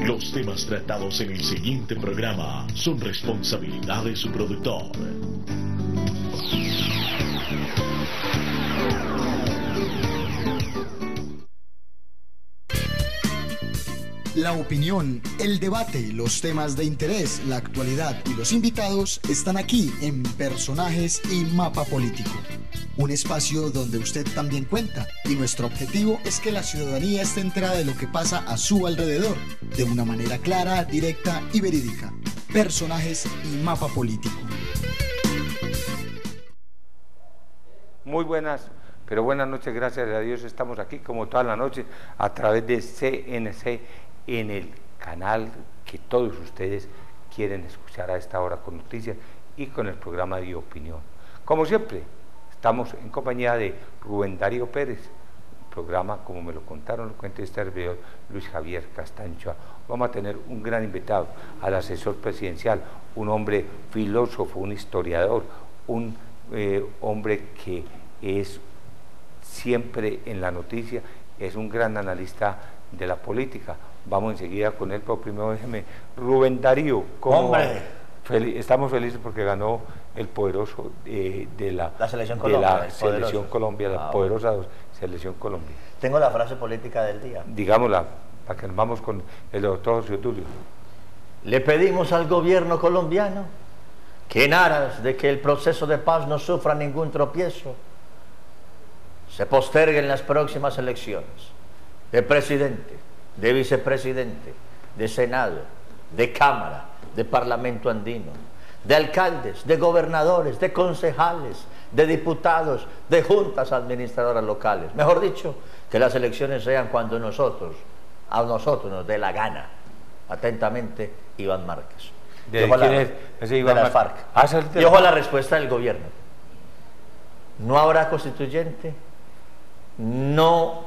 Los temas tratados en el siguiente programa son responsabilidad de su productor. La opinión, el debate, los temas de interés, la actualidad y los invitados están aquí en Personajes y Mapa Político. Un espacio donde usted también cuenta y nuestro objetivo es que la ciudadanía esté enterada de lo que pasa a su alrededor de una manera clara, directa y verídica. Personajes y Mapa Político. Muy buenas, pero buenas noches, gracias a Dios estamos aquí como toda la noche a través de CNC en el canal que todos ustedes quieren escuchar a esta hora con noticias y con el programa de opinión. Como siempre, estamos en compañía de Rubén Darío Pérez, programa, como me lo contaron, lo cuenta este servidor Luis Javier Castancho. Vamos a tener un gran invitado, al asesor presidencial, un hombre filósofo, un historiador, un hombre que es siempre en la noticia, es un gran analista de la política. Vamos enseguida con él, pero primero déjeme, Rubén Darío, ¿cómo va? Estamos felices porque ganó el poderoso de la Selección Colombia, la poderosa Selección Colombia. Tengo la frase política del día. Digámosla, para que nos vamos con el doctor José Tulio. Le pedimos al gobierno colombiano que en aras de que el proceso de paz no sufra ningún tropiezo, se posterguen las próximas elecciones de presidente, de vicepresidente, de Senado, de Cámara, de Parlamento andino, de alcaldes, de gobernadores, de concejales, de diputados, de juntas administradoras locales. Mejor dicho, que las elecciones sean cuando a nosotros nos dé la gana. Atentamente, Iván Márquez. ¿De quién es ese Iván de las FARC. Y ojo a la respuesta del gobierno. No habrá constituyente, no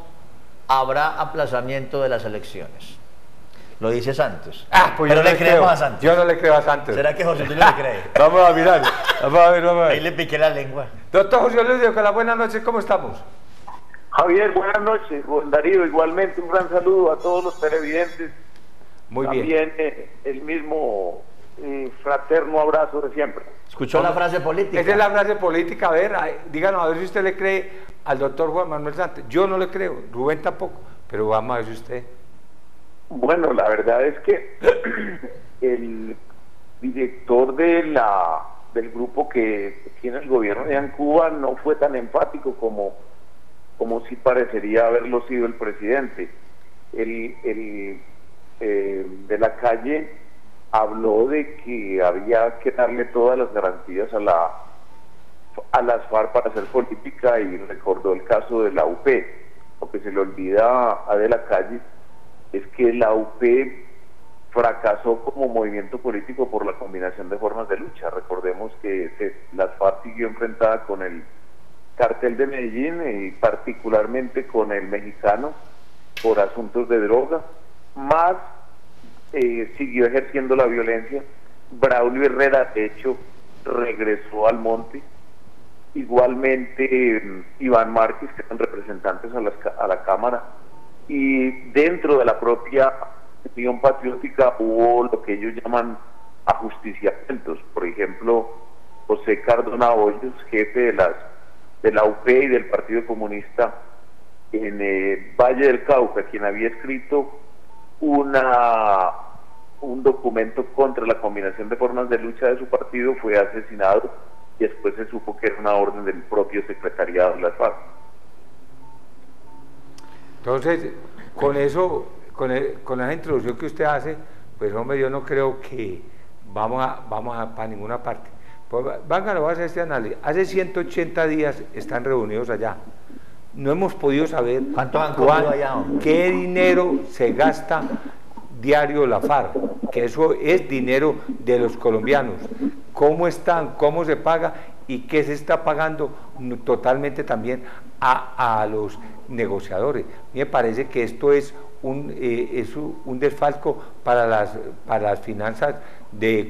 habrá aplazamiento de las elecciones. Lo dice Santos. Pues pero le creemos a Santos. Yo no le creo a Santos. ¿Será que José Tulio le cree? Vamos a mirar. Vamos a ver. Ahí le piqué la lengua. Doctor José Tulio, que la buenas noches, ¿cómo estamos? Javier, buenas noches. Darío, igualmente un gran saludo a todos los televidentes. Muy bien. También el mismo fraterno abrazo de siempre. ¿Escuchó la frase política? Esa es la frase política. A ver, díganos a ver si usted le cree al doctor Juan Manuel Santos. Yo no le creo, Rubén tampoco, pero vamos a ver si usted... Bueno, la verdad es que el director del grupo que tiene el gobierno de Cuba no fue tan enfático como sí parecería haberlo sido el presidente. De la Calle habló de que había que darle todas las garantías a las FARC para hacer política y recordó el caso de la UP. Lo que se le olvida a De la Calle es que la UP fracasó como movimiento político por la combinación de formas de lucha. Recordemos que las FARC siguió enfrentada con el cartel de Medellín y particularmente con el mexicano por asuntos de droga, más siguió ejerciendo la violencia. Braulio Herrera, de hecho, regresó al monte. Igualmente Iván Márquez, que eran representantes a la Cámara, y dentro de la propia Unión Patriótica hubo lo que ellos llaman ajusticiamientos. Por ejemplo, José Cardona Hoyos, jefe de la UP y del Partido Comunista en Valle del Cauca, quien había escrito un documento contra la combinación de formas de lucha de su partido, fue asesinado y después se supo que era una orden del propio secretariado de las FARC. Entonces, con eso, con esa introducción que usted hace, pues hombre, yo no creo que vamos para ninguna parte. Pues, venga, lo voy a hacer este análisis. Hace 180 días están reunidos allá. No hemos podido saber qué dinero se gasta diario la FARC, que eso es dinero de los colombianos. ¿Cómo están? ¿Cómo se paga? ¿Y qué se está pagando totalmente también a los negociadores? Me parece que esto es un desfalco para las finanzas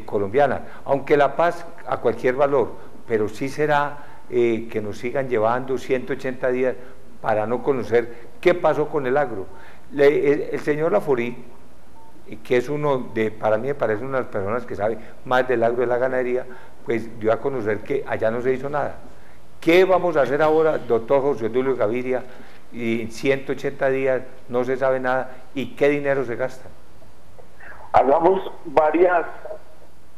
colombianas, aunque la paz a cualquier valor, pero sí será que nos sigan llevando 180 días para no conocer qué pasó con el agro. El señor Laforí que es para mí me parece una de las personas que sabe más del agro de la ganadería, pues dio a conocer que allá no se hizo nada. ¿Qué vamos a hacer ahora, doctor José Tulio Gaviria? Y en 180 días no se sabe nada, ¿y qué dinero se gasta? Hagamos varias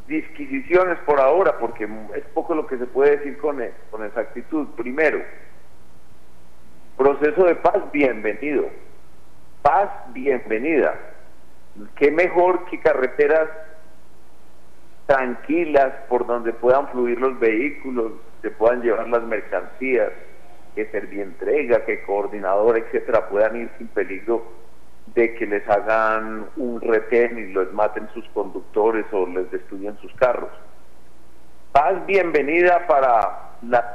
disquisiciones por ahora, porque es poco lo que se puede decir con exactitud. Primero, proceso de paz, bienvenido. Paz, bienvenida. Qué mejor que carreteras tranquilas por donde puedan fluir los vehículos, se puedan llevar las mercancías, que Servientrega, que Coordinador, etcétera, puedan ir sin peligro de que les hagan un retén y los maten sus conductores o les destruyan sus carros. Paz, bienvenida para las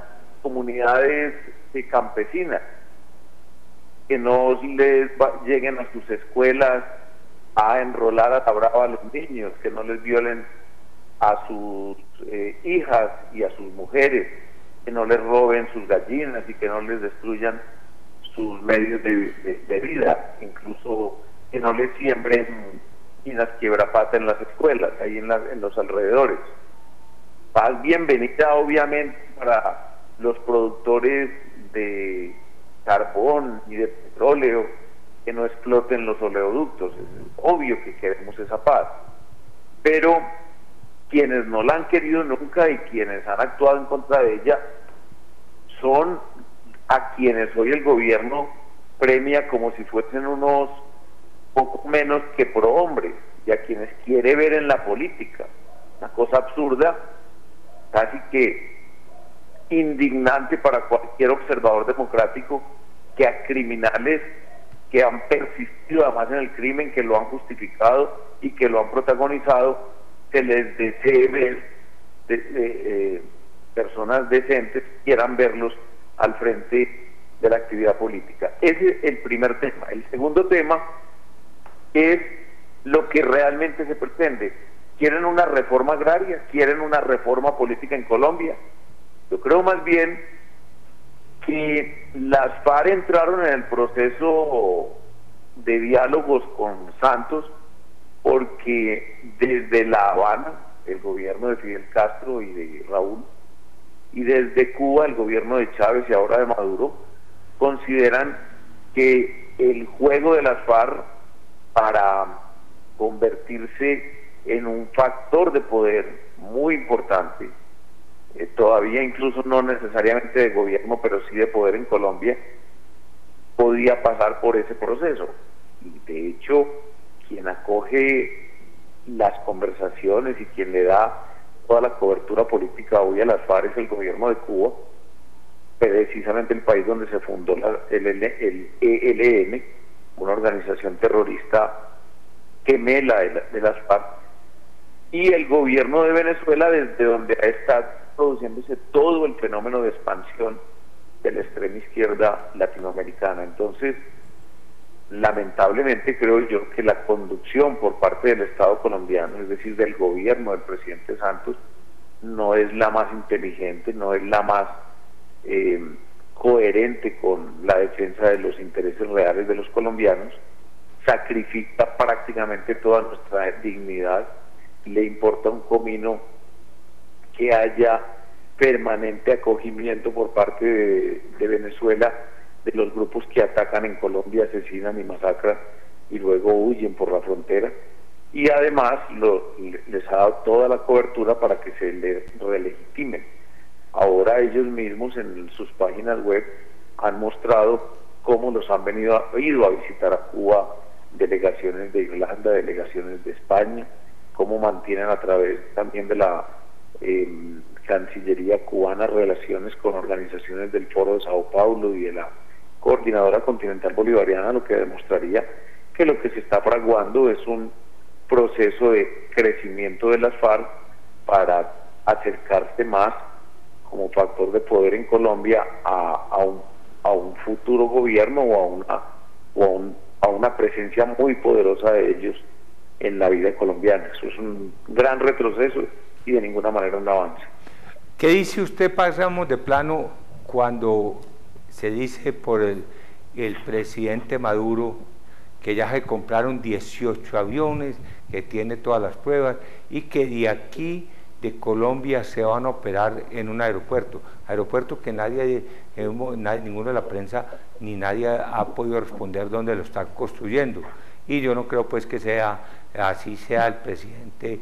comunidades campesinas, que no les lleguen a sus escuelas a enrolar a la brava a los niños, que no les violen a sus hijas y a sus mujeres, que no les roben sus gallinas y que no les destruyan sus medios de vida, incluso que no les siembren minas quiebrapata en las escuelas, ahí en los alrededores. Paz, bienvenida obviamente para los productores de carbón y de petróleo, que no exploten los oleoductos. Es obvio que queremos esa paz, pero quienes no la han querido nunca y quienes han actuado en contra de ella son a quienes hoy el gobierno premia como si fuesen unos poco menos que prohombres, y a quienes quiere ver en la política. Una cosa absurda, casi que indignante para cualquier observador democrático, que a criminales que han persistido además en el crimen, que lo han justificado y que lo han protagonizado, se les desee ver personas decentes, quieran verlos al frente de la actividad política. Ese es el primer tema. El segundo tema es lo que realmente se pretende. ¿Quieren una reforma agraria? ¿Quieren una reforma política en Colombia? Yo creo más bien que las FARC entraron en el proceso de diálogos con Santos porque desde La Habana, el gobierno de Fidel Castro y de Raúl, y desde Cuba, el gobierno de Chávez y ahora de Maduro, consideran que el juego de las FARC para convertirse en un factor de poder muy importante, todavía incluso no necesariamente de gobierno, pero sí de poder en Colombia, podía pasar por ese proceso. Y de hecho, quien acoge las conversaciones y quien le da toda la cobertura política hoy a las FARC es el gobierno de Cuba, precisamente el país donde se fundó el ELN, una organización terrorista gemela de las FARC, y el gobierno de Venezuela, desde donde está produciéndose todo el fenómeno de expansión de la extrema izquierda latinoamericana. Entonces, lamentablemente creo yo que la conducción por parte del Estado colombiano, es decir, del gobierno del presidente Santos, no es la más inteligente, no es la más coherente con la defensa de los intereses reales de los colombianos, sacrifica prácticamente toda nuestra dignidad, le importa un comino que haya permanente acogimiento por parte de Venezuela de los grupos que atacan en Colombia, asesinan y masacran y luego huyen por la frontera, y además les ha dado toda la cobertura para que se les relegitimen. Ahora ellos mismos en sus páginas web han mostrado cómo los han ido a visitar a Cuba delegaciones de Irlanda, delegaciones de España, cómo mantienen a través también de la Cancillería cubana relaciones con organizaciones del Foro de Sao Paulo y de la Coordinadora Continental Bolivariana, lo que demostraría que lo que se está fraguando es un proceso de crecimiento de las FARC para acercarse más como factor de poder en Colombia a un futuro gobierno o a una presencia muy poderosa de ellos en la vida colombiana. Eso es un gran retroceso y de ninguna manera un avance. ¿Qué dice usted, pasamos de plano, cuando se dice por el presidente Maduro que ya se compraron 18 aviones, que tiene todas las pruebas y que de aquí de Colombia se van a operar en un aeropuerto que ninguno de la prensa ni nadie ha podido responder dónde lo están construyendo. Y yo no creo pues que así sea el presidente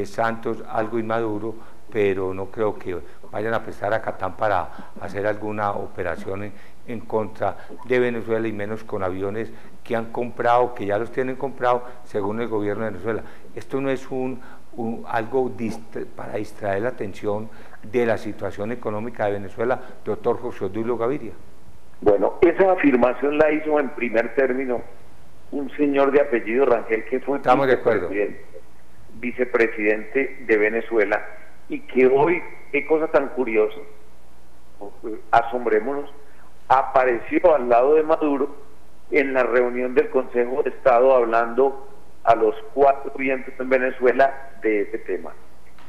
Santos algo inmaduro, pero no creo que vayan a prestar a Catán para hacer alguna operación en contra de Venezuela, y menos con aviones que han comprado, que ya los tienen comprados según el gobierno de Venezuela. Esto no es algo para distraer la atención de la situación económica de Venezuela, doctor José Odulio Gaviria. Bueno, esa afirmación la hizo en primer término un señor de apellido Rangel, que fue vicepresidente de Venezuela, y que hoy, qué cosa tan curiosa, asombrémonos, apareció al lado de Maduro en la reunión del Consejo de Estado hablando a los 4 vientos en Venezuela de ese tema.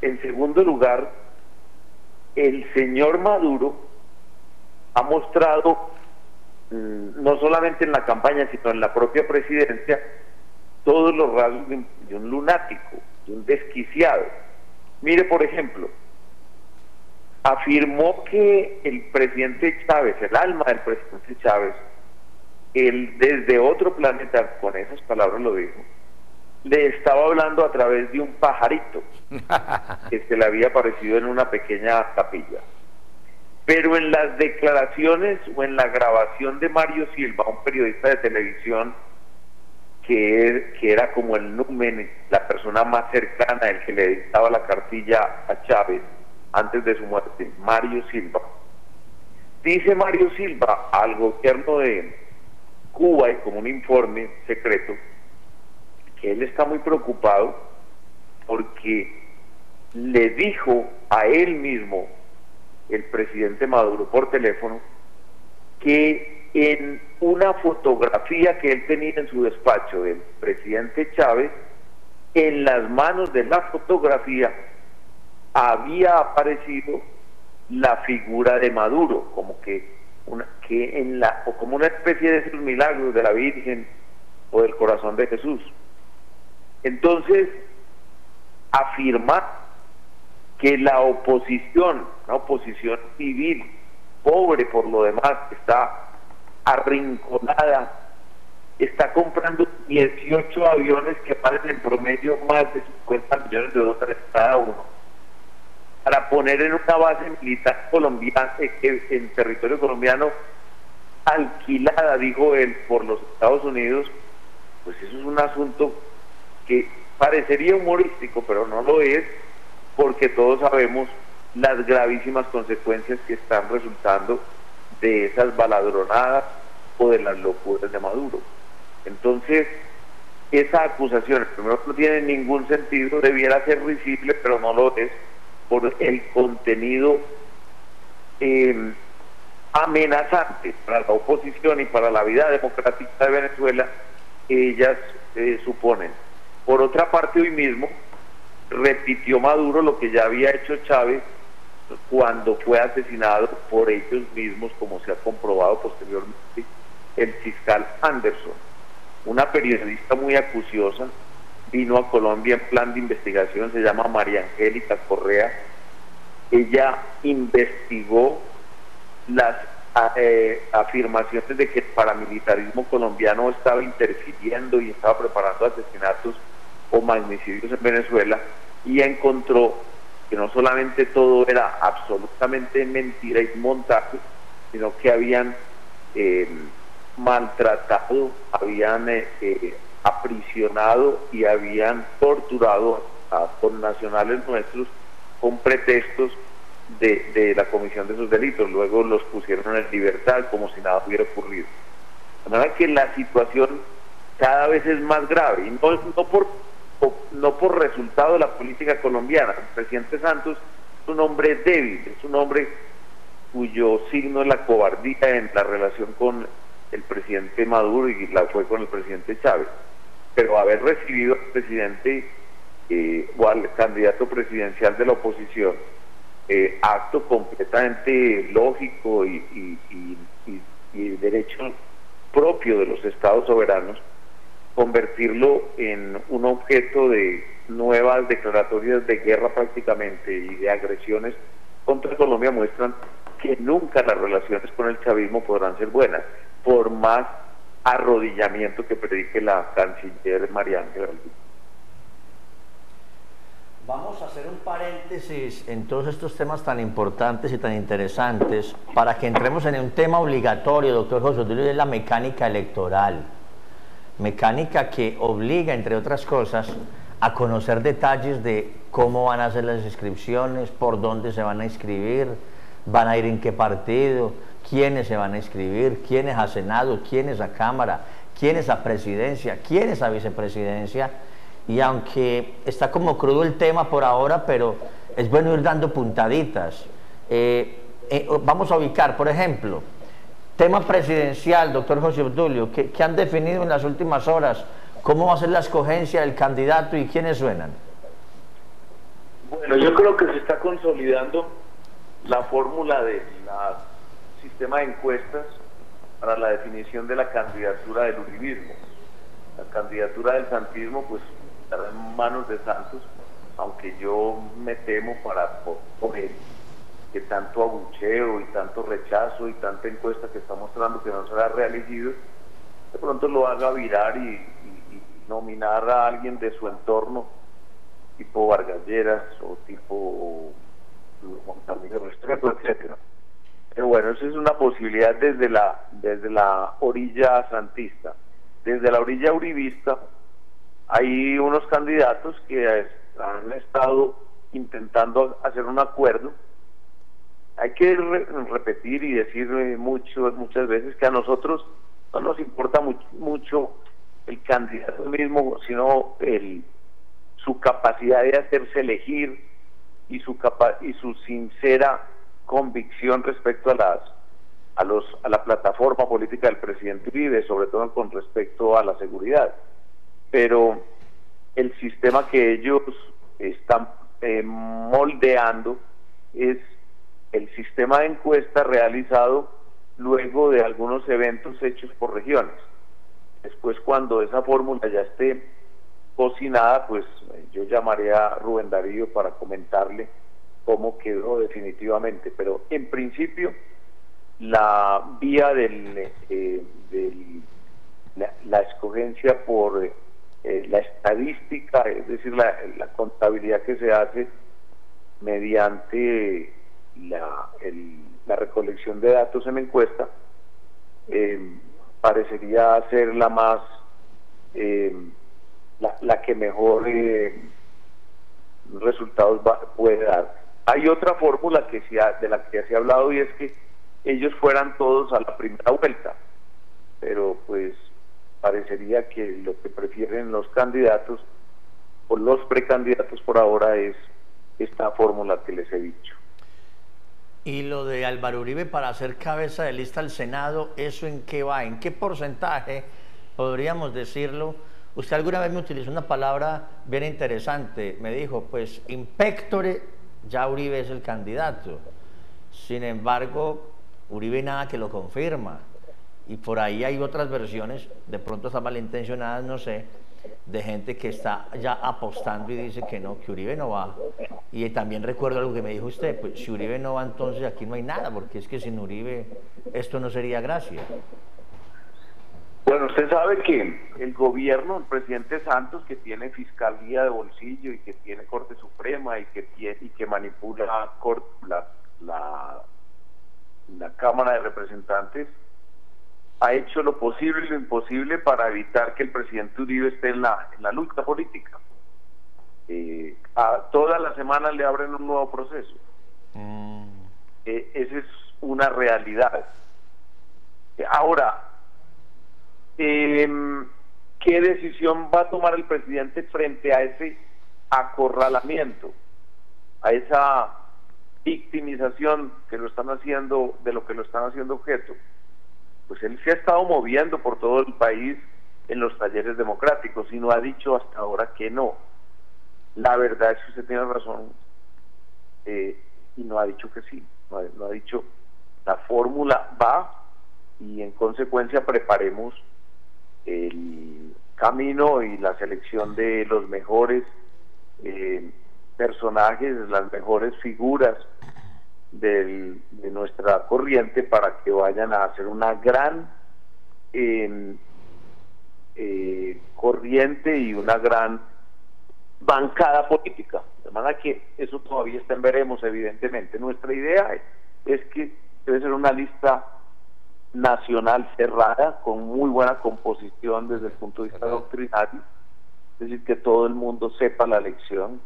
En segundo lugar, el señor Maduro ha mostrado, no solamente en la campaña, sino en la propia presidencia, todos los rasgos de un lunático, de un desquiciado. Mire, por ejemplo, afirmó que el presidente Chávez, el alma del presidente Chávez, él desde otro planeta, con esas palabras lo dijo, le estaba hablando a través de un pajarito que se le había aparecido en una pequeña capilla. Pero en las declaraciones o en la grabación de Mario Silva, un periodista de televisión que era como el numen, la persona más cercana, el que le dictaba la cartilla a Chávez antes de su muerte, Mario Silva, dice Mario Silva al gobierno de Cuba, y como un informe secreto, que él está muy preocupado porque le dijo a él mismo, el presidente Maduro, por teléfono, que en una fotografía que él tenía en su despacho del presidente Chávez, en las manos de la fotografía había aparecido la figura de Maduro, como como una especie de esos milagros de la Virgen o del corazón de Jesús. Entonces, afirmar que la oposición, una oposición civil, pobre por lo demás, está arrinconada, está comprando 18 aviones que valen en promedio más de 50 millones de dólares cada uno, para poner en una base militar colombiana, en territorio colombiano, alquilada, dijo él, por los Estados Unidos. Pues eso es un asunto que parecería humorístico, pero no lo es, porque todos sabemos las gravísimas consecuencias que están resultando de esas baladronadas o de las locuras de Maduro. Entonces, esa acusación, primero, no tiene ningún sentido, debiera ser risible, pero no lo es, por el contenido amenazante para la oposición y para la vida democrática de Venezuela que ellas suponen. Por otra parte, hoy mismo repitió Maduro lo que ya había hecho Chávez cuando fue asesinado por ellos mismos, como se ha comprobado posteriormente, el fiscal Anderson, una periodista muy acuciosa, vino a Colombia en plan de investigación, se llama María Angélica Correa. Ella investigó las afirmaciones de que el paramilitarismo colombiano estaba interfiriendo y estaba preparando asesinatos o magnicidios en Venezuela, y encontró que no solamente todo era absolutamente mentira y montaje, sino que habían maltratado, habían aprisionado y habían torturado a connacionales nuestros con pretextos de la comisión de esos delitos. Luego los pusieron en libertad como si nada hubiera ocurrido. De manera que la situación cada vez es más grave, y no por resultado de la política colombiana. El presidente Santos es un hombre débil, es un hombre cuyo signo es la cobardía en la relación con el presidente Maduro, y la fue con el presidente Chávez. Pero haber recibido al presidente o al candidato presidencial de la oposición, acto completamente lógico y derecho propio de los estados soberanos, convertirlo en un objeto de nuevas declaratorias de guerra prácticamente y de agresiones contra Colombia muestran que nunca las relaciones con el chavismo podrán ser buenas, por más arrodillamiento que predique la canciller María Ángela Alduve. Vamos a hacer un paréntesis en todos estos temas tan importantes y tan interesantes para que entremos en un tema obligatorio, doctor José Obdulio, es la mecánica electoral. Mecánica que obliga, entre otras cosas, a conocer detalles de cómo van a ser las inscripciones, por dónde se van a inscribir, van a ir en qué partido, quiénes se van a inscribir, quiénes a Senado, quiénes a Cámara, quiénes a Presidencia, quiénes a Vicepresidencia. Y aunque está como crudo el tema por ahora, pero es bueno ir dando puntaditas. Vamos a ubicar, por ejemplo, tema presidencial, doctor José Obdulio, que han definido en las últimas horas cómo va a ser la escogencia del candidato y quiénes suenan. Bueno, yo creo que se está consolidando la fórmula del sistema de encuestas para la definición de la candidatura del uribismo. La candidatura del santismo, pues, estará en manos de Santos, aunque yo me temo por él, que tanto abucheo y tanto rechazo y tanta encuesta que está mostrando que no será reelegido, de pronto lo haga virar y nominar a alguien de su entorno, tipo Vargas Lleras o tipo Juan Camilo Restrepo, etcétera. Pero bueno, eso es una posibilidad desde la orilla santista. Desde la orilla uribista hay unos candidatos que han estado intentando hacer un acuerdo. Hay que repetir y decir muchas veces que a nosotros no nos importa mucho el candidato mismo, sino su capacidad de hacerse elegir y su sincera convicción respecto a la plataforma política del presidente Uribe, sobre todo con respecto a la seguridad. Pero el sistema que ellos están moldeando es el sistema de encuesta realizado luego de algunos eventos hechos por regiones. Después, cuando esa fórmula ya esté cocinada, pues yo llamaré a Rubén Darío para comentarle cómo quedó definitivamente. Pero en principio, la vía la escogencia por la estadística, es decir, la contabilidad que se hace mediante la recolección de datos en encuesta, parecería ser la más la que mejor resultados puede dar. Hay otra fórmula de la que se ha hablado, y es que ellos fueran todos a la primera vuelta, pero pues parecería que lo que prefieren los candidatos o los precandidatos por ahora es esta fórmula que les he dicho. Y lo de Álvaro Uribe para ser cabeza de lista al Senado, ¿eso en qué va? ¿En qué porcentaje podríamos decirlo? Usted alguna vez me utilizó una palabra bien interesante, me dijo, pues in pectore ya Uribe es el candidato. Sin embargo, Uribe nada que lo confirma. Y por ahí hay otras versiones, de pronto están malintencionadas, no sé, de gente que está ya apostando y dice que no, que Uribe no va. Y también recuerdo algo que me dijo usted, pues si Uribe no va, entonces aquí no hay nada, porque es que sin Uribe esto no sería gracia. Bueno, usted sabe que el gobierno, el presidente Santos, que tiene fiscalía de bolsillo y que tiene Corte Suprema y que manipula la Cámara de Representantes, ha hecho lo posible y lo imposible para evitar que el presidente Uribe esté en la lucha política. A todas las semanas le abren un nuevo proceso. Esa es una realidad. Ahora, ¿qué decisión va a tomar el presidente frente a ese acorralamiento, a esa victimización que lo están haciendo, de lo que lo están haciendo objeto? Pues él se ha estado moviendo por todo el país en los talleres democráticos y no ha dicho hasta ahora que no. La verdad es que usted tiene razón, y no ha dicho que sí, no ha dicho la fórmula va, y en consecuencia preparemos camino y la selección de los mejores personajes, las mejores figuras de nuestra corriente para que vayan a hacer una gran corriente y una gran bancada política, de manera que eso todavía está en veremos. Evidentemente nuestra idea es que debe ser una lista nacional cerrada con muy buena composición desde el punto de vista doctrinario, es decir, que todo el mundo sepa la lección,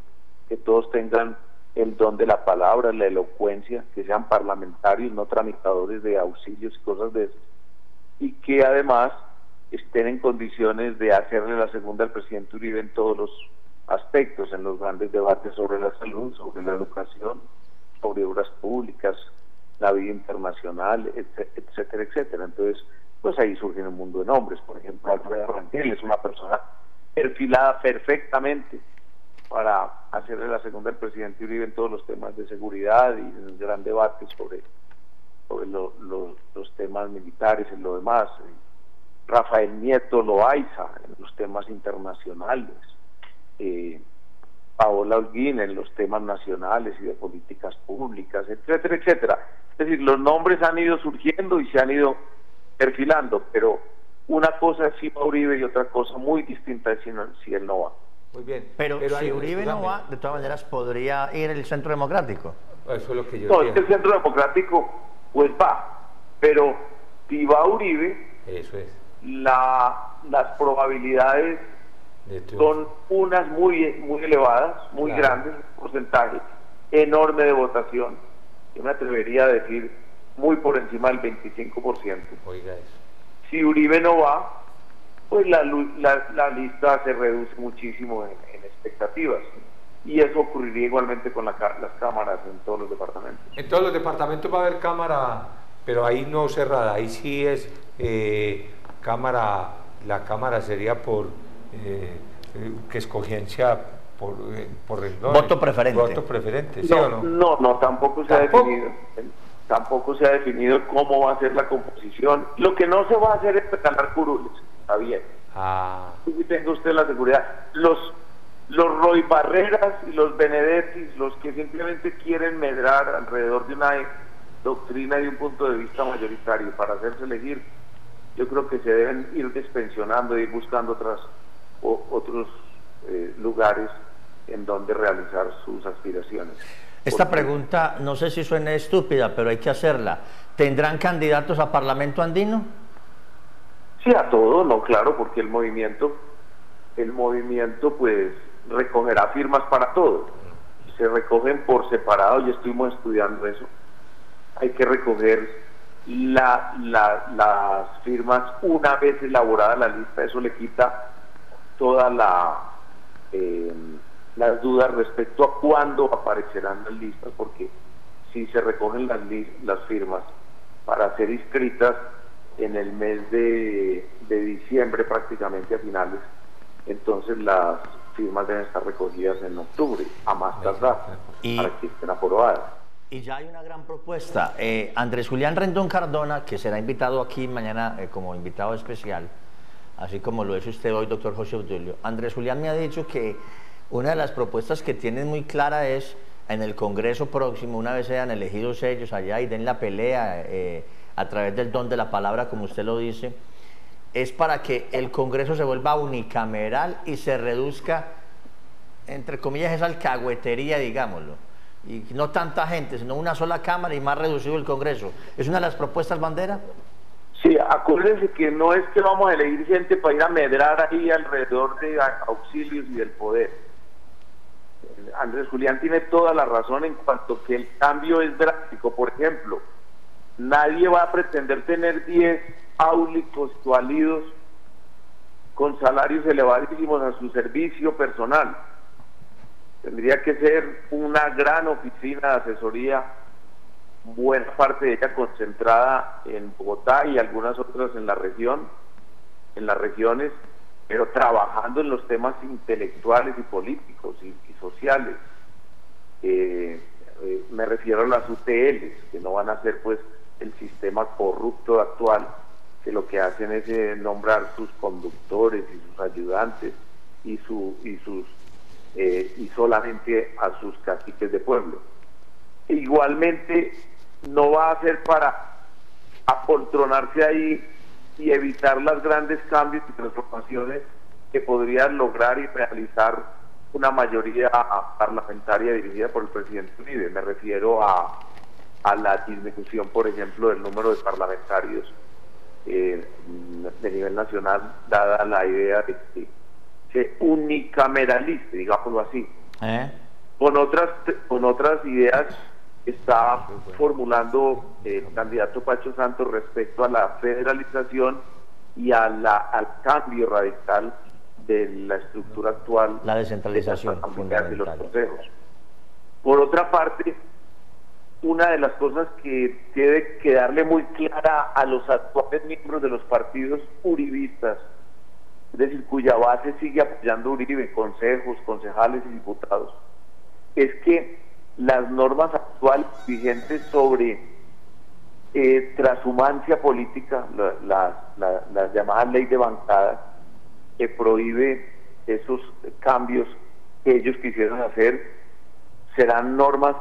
que todos tengan el don de la palabra, la elocuencia, que sean parlamentarios, no tramitadores de auxilios y cosas de esas, y que además estén en condiciones de hacerle la segunda al presidente Uribe en todos los aspectos, en los grandes debates sobre la salud, sobre la educación, sobre obras públicas, la vida internacional, etcétera, etcétera. Entonces, pues ahí surge un mundo de nombres. Por ejemplo, Alfredo Rangel es una persona perfilada perfectamente para hacerle la segunda al presidente Uribe en todos los temas de seguridad y en el gran debate sobre los temas militares y lo demás. Rafael Nieto Loaiza en los temas internacionales, Paola Holguín en los temas nacionales y de políticas públicas, etcétera, etcétera. Es decir, los nombres han ido surgiendo y se han ido perfilando, pero una cosa es si va Uribe y otra cosa muy distinta es si él no va. Muy bien. Pero si Uribe no va, de todas maneras podría ir el Centro Democrático. Eso es lo que yo no, es que el Centro Democrático pues va, pero si va Uribe, eso es. Las probabilidades son unas muy elevadas, muy grandes, porcentaje enorme de votación. Yo me atrevería a decir muy por encima del 25%. Oiga eso. Si Uribe no va, pues la lista se reduce muchísimo en expectativas. Y eso ocurriría igualmente con las cámaras en todos los departamentos. En todos los departamentos va a haber cámara, pero ahí no cerrada, ahí sí es cámara, la cámara sería por que escogencia por el voto preferente. Voto preferente, ¿sí no, o no? No, tampoco se ha definido. Tampoco se ha definido cómo va a ser la composición. Lo que no se va a hacer es regalar curules, está bien. Y tenga usted la seguridad. Los Roy Barreras y los Benedettis, los que simplemente quieren medrar alrededor de una doctrina y un punto de vista mayoritario para hacerse elegir, yo creo que se deben ir despensionando e ir buscando otros lugares en donde realizar sus aspiraciones. Esta pregunta, no sé si suena estúpida, pero hay que hacerla. ¿Tendrán candidatos a Parlamento andino? Sí, a todo, no, claro, porque el movimiento pues recogerá firmas para todo. Se recogen por separado y estuvimos estudiando eso. Hay que recoger las firmas una vez elaborada la lista. Eso le quita todas las dudas respecto a cuándo aparecerán las listas, porque si se recogen las firmas para ser inscritas en el mes de diciembre, prácticamente a finales, entonces las firmas deben estar recogidas en octubre, a más tardar, para que estén aprobadas. Y ya hay una gran propuesta. Andrés Julián Rendón Cardona, que será invitado aquí mañana como invitado especial, así como lo es usted hoy, doctor José Obdulio. Andrés Julián me ha dicho que una de las propuestas que tienen muy clara es, en el Congreso próximo, una vez sean elegidos ellos allá y den la pelea a través del don de la palabra, como usted lo dice, es para que el Congreso se vuelva unicameral y se reduzca, entre comillas, esa alcahuetería, digámoslo, y no tanta gente, sino una sola Cámara y más reducido el Congreso. ¿Es una de las propuestas bandera? Sí, acuérdense que no es que vamos a elegir gente para ir a medrar ahí alrededor de auxilios y del poder. Andrés Julián tiene toda la razón en cuanto que el cambio es drástico. Por ejemplo, nadie va a pretender tener 10 áulicos válidos con salarios elevadísimos a su servicio personal. Tendría que ser una gran oficina de asesoría, buena parte de ella concentrada en Bogotá y algunas otras en la región, en las regiones, pero trabajando en los temas intelectuales y políticos y sociales. Me refiero a las UTLs, que no van a ser pues el sistema corrupto actual, que lo que hacen es nombrar sus conductores y sus ayudantes y solamente a sus caciques de pueblo. Igualmente no va a ser para apoltronarse ahí y evitar los grandes cambios y transformaciones que podrían lograr y realizar una mayoría parlamentaria dirigida por el presidente Uribe. Me refiero a la disminución, por ejemplo, del número de parlamentarios de nivel nacional, dada la idea de que se unicameralice, digámoslo así. Con otras ideas está formulando el candidato Pacho Santos respecto a la federalización y al cambio radical de la estructura actual, la descentralización de los consejos. Por otra parte, una de las cosas que debe quedarle muy clara a los actuales miembros de los partidos uribistas, es decir, cuya base sigue apoyando a Uribe, consejos, concejales y diputados, es que las normas actuales vigentes sobre transhumancia política, las llamadas ley de bancadas, que prohíbe esos cambios que ellos quisieron hacer, serán normas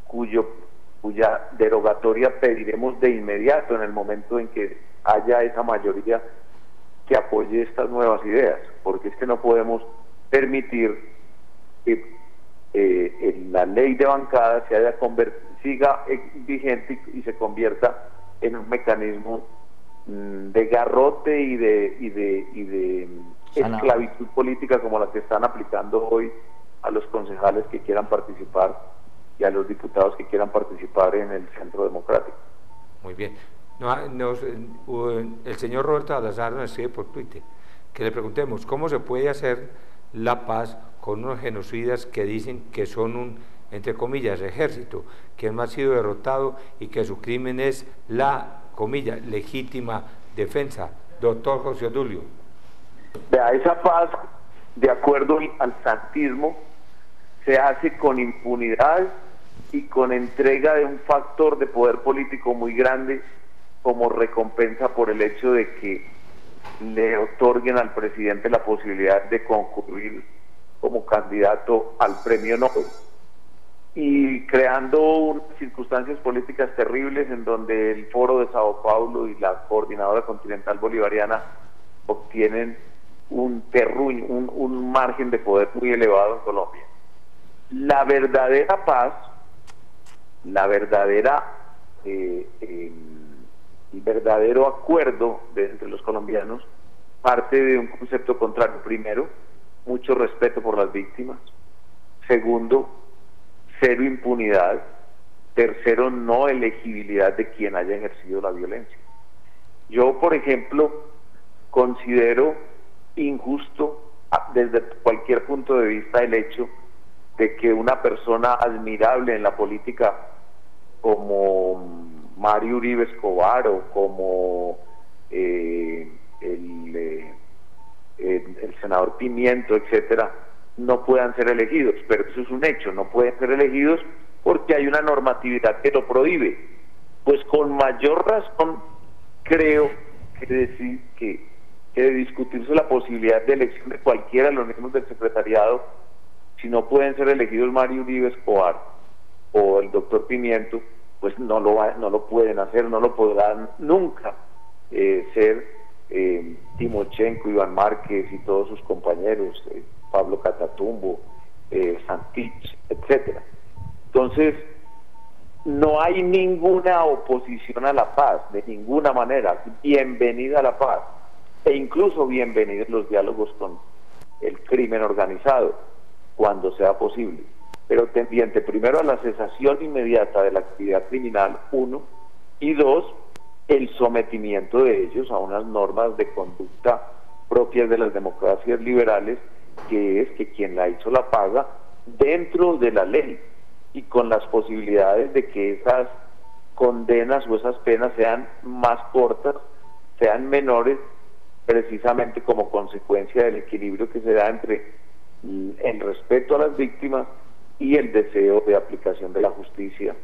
cuya derogatoria pediremos de inmediato en el momento en que haya esa mayoría que apoye estas nuevas ideas, porque es que no podemos permitir que la ley de bancada siga vigente y se convierta en un mecanismo de garrote y de esclavitud política como la que están aplicando hoy a los concejales que quieran participar y a los diputados que quieran participar en el Centro Democrático. Muy bien. El señor Roberto Salazar nos escribe por Twitter que le preguntemos cómo se puede hacer la paz con unos genocidas que dicen que son un, entre comillas, ejército, que no ha sido derrotado y que su crimen es la, comillas, legítima defensa. Doctor José Odulio. Vea, esa paz, de acuerdo al santismo, se hace con impunidad y con entrega de un factor de poder político muy grande como recompensa por el hecho de que le otorguen al presidente la posibilidad de concurrir como candidato al premio Nobel, y creando unas circunstancias políticas terribles en donde el Foro de Sao Paulo y la Coordinadora Continental Bolivariana obtienen un terruño, un margen de poder muy elevado en Colombia. La verdadera paz, el verdadero acuerdo entre los colombianos parte de un concepto contrario. Primero, mucho respeto por las víctimas. Segundo, cero impunidad. Tercero, no elegibilidad de quien haya ejercido la violencia. Yo, por ejemplo, considero injusto desde cualquier punto de vista el hecho de que una persona admirable en la política como Mario Uribe Escobar o como el senador Pimiento, etcétera, no puedan ser elegidos. Pero eso es un hecho, no pueden ser elegidos porque hay una normatividad que lo prohíbe. Pues con mayor razón creo que debe discutirse la posibilidad de elección de cualquiera de los miembros del secretariado. Si no pueden ser elegidos Mario Uribe Escobar o el doctor Pimiento, pues no lo pueden hacer, no lo podrán nunca ser Timochenko, Iván Márquez y todos sus compañeros, Pablo Catatumbo, Santich, etcétera. Entonces, no hay ninguna oposición a la paz, de ninguna manera. Bienvenida a la paz, e incluso bienvenidos los diálogos con el crimen organizado, cuando sea posible, pero tendiente primero a la cesación inmediata de la actividad criminal, uno, y dos, el sometimiento de ellos a unas normas de conducta propias de las democracias liberales, que es que quien la hizo la paga dentro de la ley y con las posibilidades de que esas condenas o esas penas sean más cortas, sean menores, precisamente como consecuencia del equilibrio que se da entre el respeto a las víctimas y el deseo de aplicación de la justicia,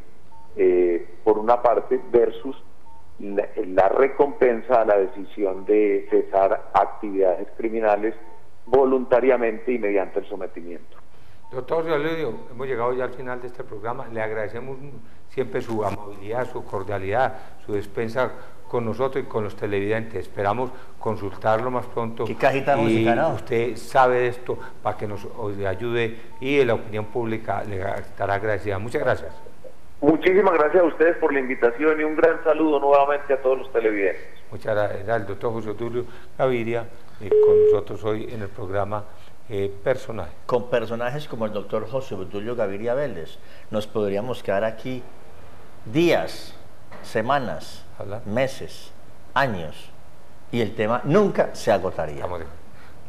por una parte, versus la recompensa a la decisión de cesar actividades criminales voluntariamente y mediante el sometimiento. Doctor Leodio, hemos llegado ya al final de este programa. Le agradecemos siempre su amabilidad, su cordialidad, su despensa con nosotros y con los televidentes. Esperamos consultarlo más pronto. ¿Qué cajita y música, no? usted sabe de esto para que nos ayude y la opinión pública le estará agradecida. Muchas gracias. Muchísimas gracias a ustedes por la invitación y un gran saludo nuevamente a todos los televidentes. Muchas gracias. Era el doctor José Tulio Gaviria con nosotros hoy en el programa Personajes. Con personajes como el doctor José Tulio Gaviria Vélez nos podríamos quedar aquí días, semanas, meses, años, y el tema nunca se agotaría. Estamos de...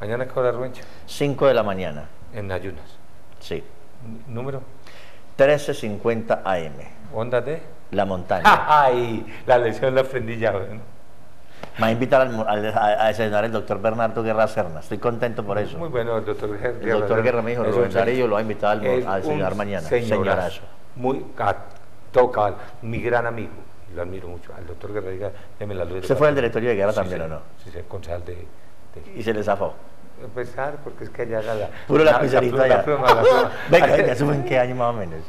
¿Mañana qué hora, Ruencha? 5 de la mañana. En ayunas. Sí. ¿Número? 13:50 AM. ¿Onda de? La Montaña. ¡Ay! La lección la aprendí ya. ¿No? Me va a invitar a desayunar el doctor Bernardo Guerra Serna. Estoy contento por eso. Muy bueno, el doctor Guerra. El doctor Guerra me dijo, Rubén Darío lo va a invitar a desayunar mañana. Señorazo. Muy toca, mi gran amigo. Lo admiro mucho. Al doctor Guerra, diga, déme la luz. ¿Usted fue al directorio de Guerra también o no? Sí, sí, concejal de... ¿Y se le zafó? Empezar, porque es que allá era la... Puro lapicerito allá. La pluma. Venga, ¿eso fue en qué año más o menos?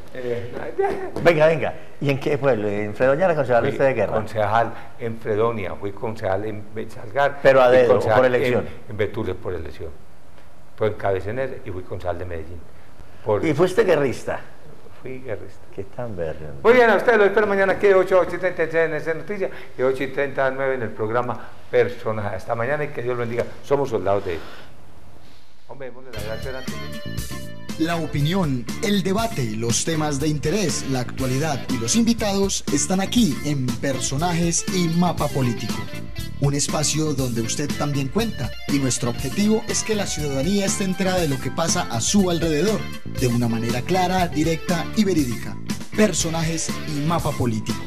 Venga. ¿Y en qué pueblo? ¿En Fredonia era concejal usted de Guerra? Concejal en Fredonia, fui concejal en Salgar. ¿Pero a dedo o por elección? En Betulia por elección. Pues en Cabecener y fui concejal de Medellín. ¿Y fuiste guerrista? Fui guerrista. ¿Qué tan verde? Muy bien, a ustedes lo espero mañana aquí de 8 a 8:30 en esa noticia y 8:30 a 9 en el programa Personajes. Hasta mañana y que Dios lo bendiga. Somos soldados de... Hombre, démosle la gracia antes. La opinión, el debate, los temas de interés, la actualidad y los invitados están aquí en Personajes y Mapa Político. Un espacio donde usted también cuenta y nuestro objetivo es que la ciudadanía esté enterada de lo que pasa a su alrededor, de una manera clara, directa y verídica. Personajes y Mapa Político.